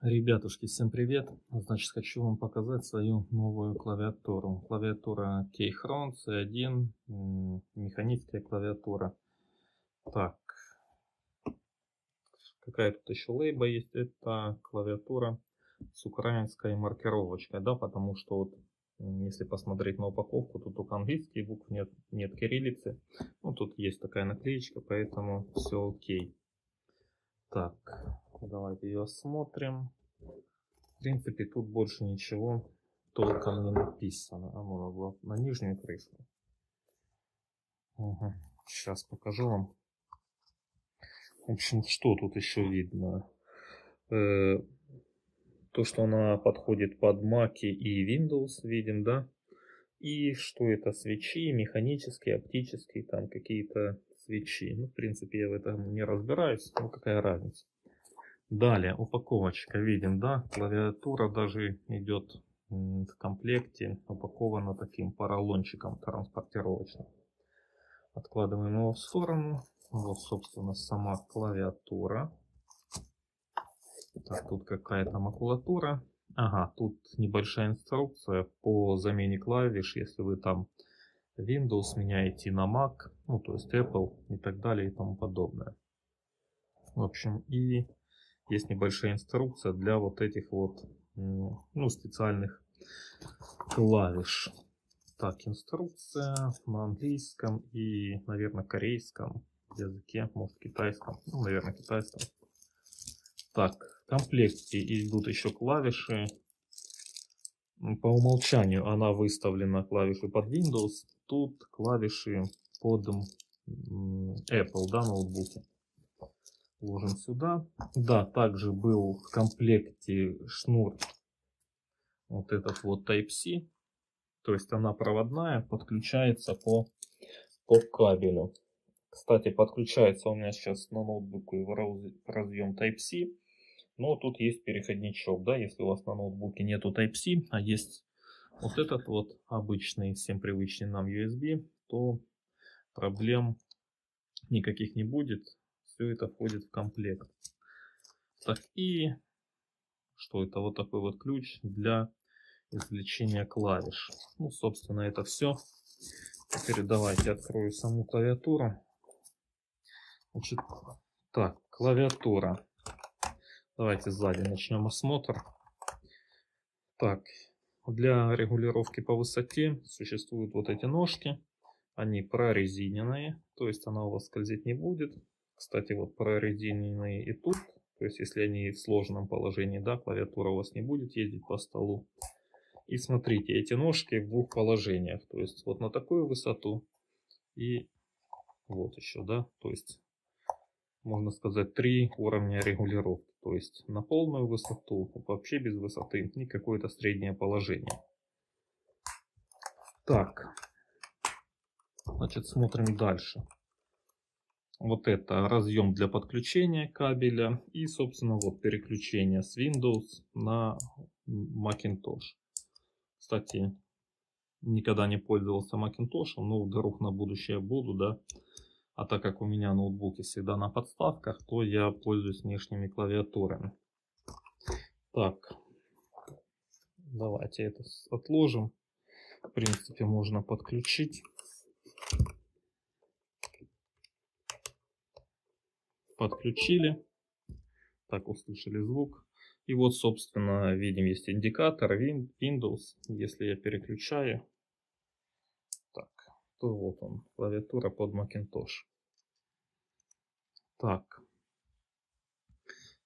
Ребятушки, всем привет! Значит, хочу вам показать свою новую клавиатуру. Клавиатура Keychron C1, механическая клавиатура. Так, какая тут еще лейба есть? Это клавиатура с украинской маркировочкой, да, потому что вот, если посмотреть на упаковку, тут только английских букв нет кириллицы. Ну, тут есть такая наклеечка, поэтому все окей. Так, давайте ее осмотрим. В принципе, тут больше ничего толком не написано. А ну, на нижнюю крышку. Угу. Сейчас покажу вам. В общем, что тут еще видно? То, что она подходит под Mac и Windows, видим, да? И что это свечи, механические, оптические, там какие-то свечи. Ну, в принципе, я в этом не разбираюсь, но какая разница. Далее, упаковочка, видим, да? Клавиатура даже идет в комплекте, упакована таким поролончиком транспортировочным. Откладываем его в сторону. Вот, собственно, сама клавиатура. Так, тут какая-то макулатура. Ага, тут небольшая инструкция по замене клавиш, если вы там Windows меняете на Mac, ну, то есть Apple и так далее и тому подобное. В общем, и есть небольшая инструкция для вот этих вот, ну, специальных клавиш. Так, инструкция на английском и, наверное, корейском языке, может, китайском, ну, наверное, китайском. Так, в комплекте идут еще клавиши. По умолчанию она выставлена клавиши под Windows, тут клавиши под Apple, да, ноутбуке. Ложим сюда. Да, также был в комплекте шнур вот этот вот Type-C. То есть она проводная, подключается по кабелю. Кстати, подключается у меня сейчас на ноутбуке в разъем Type-C. Но тут есть переходничок, да, если у вас на ноутбуке нету Type-C, а есть вот этот вот обычный, всем привычный нам USB, то проблем никаких не будет. Все это входит в комплект. Так, и что это? Вот такой вот ключ для извлечения клавиш. Ну, собственно, это все. Теперь давайте открою саму клавиатуру. Значит, так, клавиатура. Давайте сзади начнем осмотр. Так, для регулировки по высоте существуют вот эти ножки. Они прорезиненные, то есть она у вас скользить не будет. Кстати, вот прорезиненные и тут. То есть если они в сложном положении, да, клавиатура у вас не будет ездить по столу. И смотрите, эти ножки в двух положениях. То есть вот на такую высоту и вот еще, да. То есть можно сказать 3 уровня регулировки. То есть на полную высоту, вообще без высоты и какое-то среднее положение. Так, значит, смотрим дальше. Вот это разъем для подключения кабеля и, собственно, вот переключение с Windows на Macintosh. Кстати, никогда не пользовался Macintosh, но вдруг на будущее буду, да. А так как у меня ноутбуки всегда на подставках, то я пользуюсь внешними клавиатурами. Так, давайте это отложим. В принципе, можно подключить. Подключили. Так, услышали звук. И вот, собственно, видим, есть индикатор Windows. Если я переключаю, так, то вот он, клавиатура под Macintosh. Так,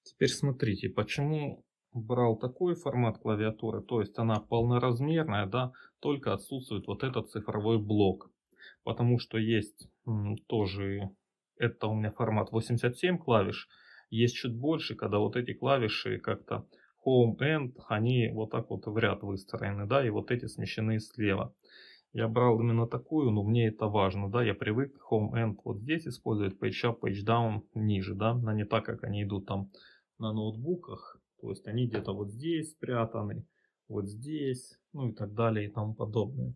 теперь смотрите, почему брал такой формат клавиатуры, то есть она полноразмерная, да, только отсутствует вот этот цифровой блок. Потому что есть тоже, это у меня формат 87 клавиш, есть чуть больше, когда вот эти клавиши как-то Home End, они вот так вот в ряд выстроены, да, и вот эти смещены слева. Я брал именно такую, но мне это важно, да, я привык Home End вот здесь использовать, Page Up, Page Down ниже, да, но не так, как они идут там на ноутбуках, то есть они где-то вот здесь спрятаны, вот здесь, ну и так далее и тому подобное.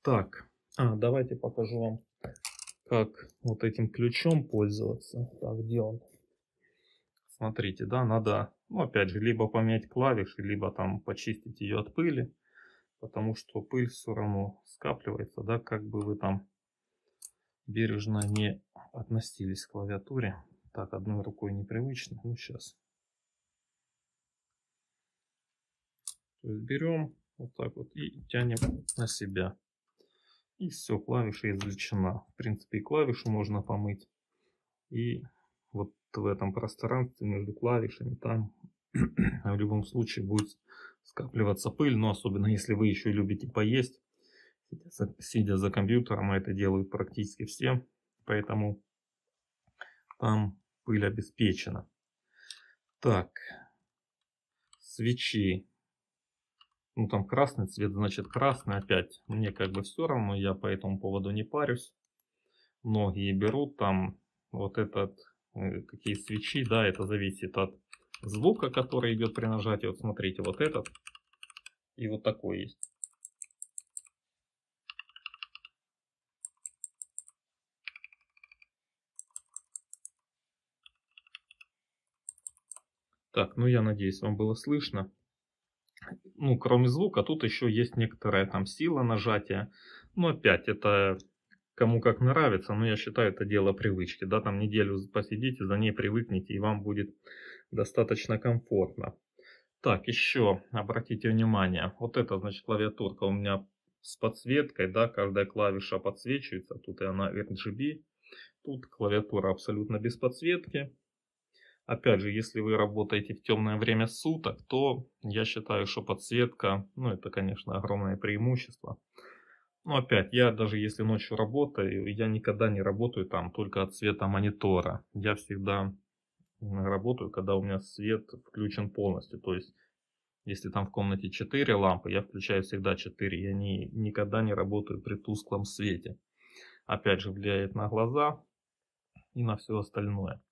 Так, давайте покажу вам, как вот этим ключом пользоваться. Так, где он? смотрите, да, надо, ну, опять же, либо поменять клавиши, либо там почистить ее от пыли, потому что пыль все равно скапливается, да, как бы вы там бережно не относились к клавиатуре. Так, одной рукой непривычно, ну, сейчас. То есть берем вот так вот и тянем на себя. И все, клавиша извлечена. В принципе, и клавишу можно помыть. И вот в этом пространстве между клавишами там в любом случае будет скапливаться пыль. Но особенно если вы еще любите поесть, сидя за компьютером, а это делают практически все. Поэтому там пыль обеспечена. Так, свечи. Ну, там красный цвет, значит красный опять. Мне как бы все равно, я по этому поводу не парюсь. Многие берут там вот этот, какие свечи, да, это зависит от звука, который идет при нажатии. Вот смотрите, вот этот и вот такой есть. Так, ну я надеюсь, вам было слышно. Ну, кроме звука, тут еще есть некоторая там сила нажатия. Но опять, это кому как нравится, но я считаю, это дело привычки. Да, там неделю посидите, за ней привыкните, и вам будет достаточно комфортно. Так, еще обратите внимание, вот это, значит, клавиатурка у меня с подсветкой, да, каждая клавиша подсвечивается, тут и она RGB, тут клавиатура абсолютно без подсветки. Опять же, если вы работаете в темное время суток, то я считаю, что подсветка, ну, это, конечно, огромное преимущество. Но опять, я даже если ночью работаю, я никогда не работаю там только от света монитора. Я всегда работаю, когда у меня свет включен полностью. То есть, если там в комнате 4 лампы, я включаю всегда 4. Я никогда не работаю при тусклом свете. Опять же, влияет на глаза и на все остальное.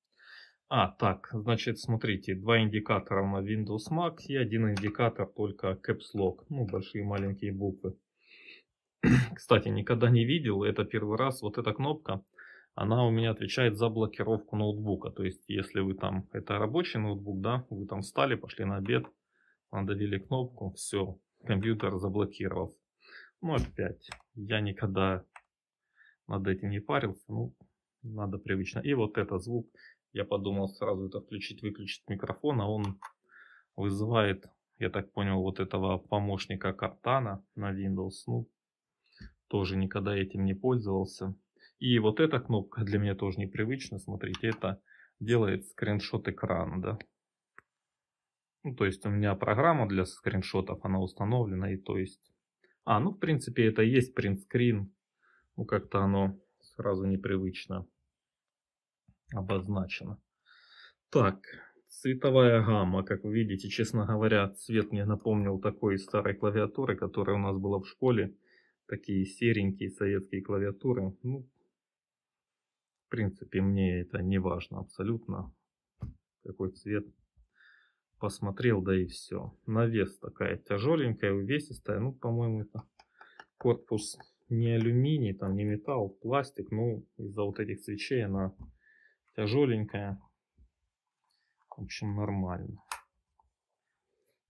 Так, значит, смотрите, два индикатора на Windows Mac и один индикатор только Caps Lock. Ну, большие и маленькие буквы. Кстати, никогда не видел, это первый раз, вот эта кнопка, она у меня отвечает за блокировку ноутбука. То есть, если вы там, это рабочий ноутбук, да, вы там встали, пошли на обед, надавили кнопку, все, компьютер заблокировался. Ну, опять, я никогда над этим не парился, ну, надо привычно. И вот этот звук, я подумал сразу это включить-выключить микрофон, а он вызывает, я так понял, вот этого помощника Cortana на Windows. Ну, тоже никогда этим не пользовался. И вот эта кнопка для меня тоже непривычна. Смотрите, это делает скриншот экрана, да. Ну, то есть у меня программа для скриншотов, она установлена. И то есть... ну, в принципе, это и есть принтскрин. Ну, как-то оно сразу непривычно обозначено. Так, цветовая гамма. Как вы видите, честно говоря, цвет мне напомнил такой из старой клавиатуры, которая у нас была в школе. Такие серенькие советские клавиатуры. Ну, в принципе, мне это не важно абсолютно, какой цвет. Посмотрел, да и все. Навес такая тяжеленькая, увесистая. Ну, по-моему, это корпус не алюминий, там не металл, пластик. Ну, из-за вот этих свечей она тяжеленькая. В общем, нормально.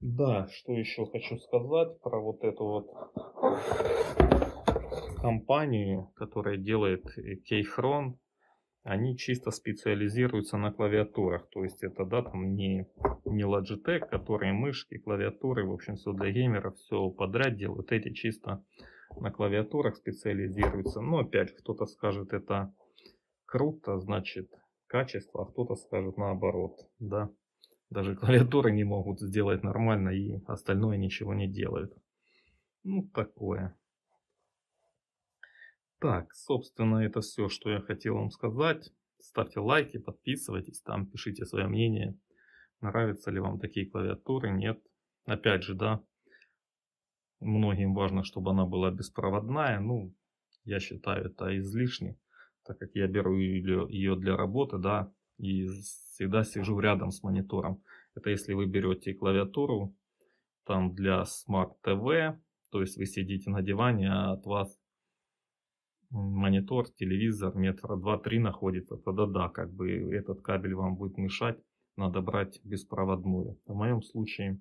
Да, что еще хочу сказать про вот эту вот компанию, которая делает Keychron. Они чисто специализируются на клавиатурах. То есть это, да, там не Logitech, которые мышки, клавиатуры, в общем, все для геймеров, все подряд делают. Эти чисто на клавиатурах специализируются. Но опять же, кто-то скажет, это круто, значит качество, а кто-то скажет наоборот, да. Даже клавиатуры не могут сделать нормально и остальное ничего не делают. Ну, такое. Так, собственно, это все, что я хотел вам сказать. Ставьте лайки, подписывайтесь, там пишите свое мнение. Нравятся ли вам такие клавиатуры, нет. Опять же, да, многим важно, чтобы она была беспроводная. Ну, я считаю, это излишне, так как я беру ее для работы, да, и всегда сижу рядом с монитором. Это если вы берете клавиатуру там для Smart TV, то есть вы сидите на диване, а от вас монитор, телевизор метра 2-3 находится, тогда да, как бы этот кабель вам будет мешать. надо брать беспроводную. В моем случае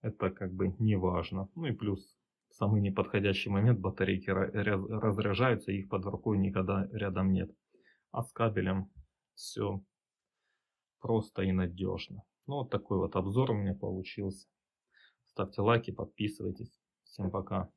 это как бы не важно. Ну и плюс в самый неподходящий момент батарейки разряжаются, их под рукой никогда рядом нет. А с кабелем все просто и надежно. Ну вот такой вот обзор у меня получился. Ставьте лайки, подписывайтесь. Всем пока.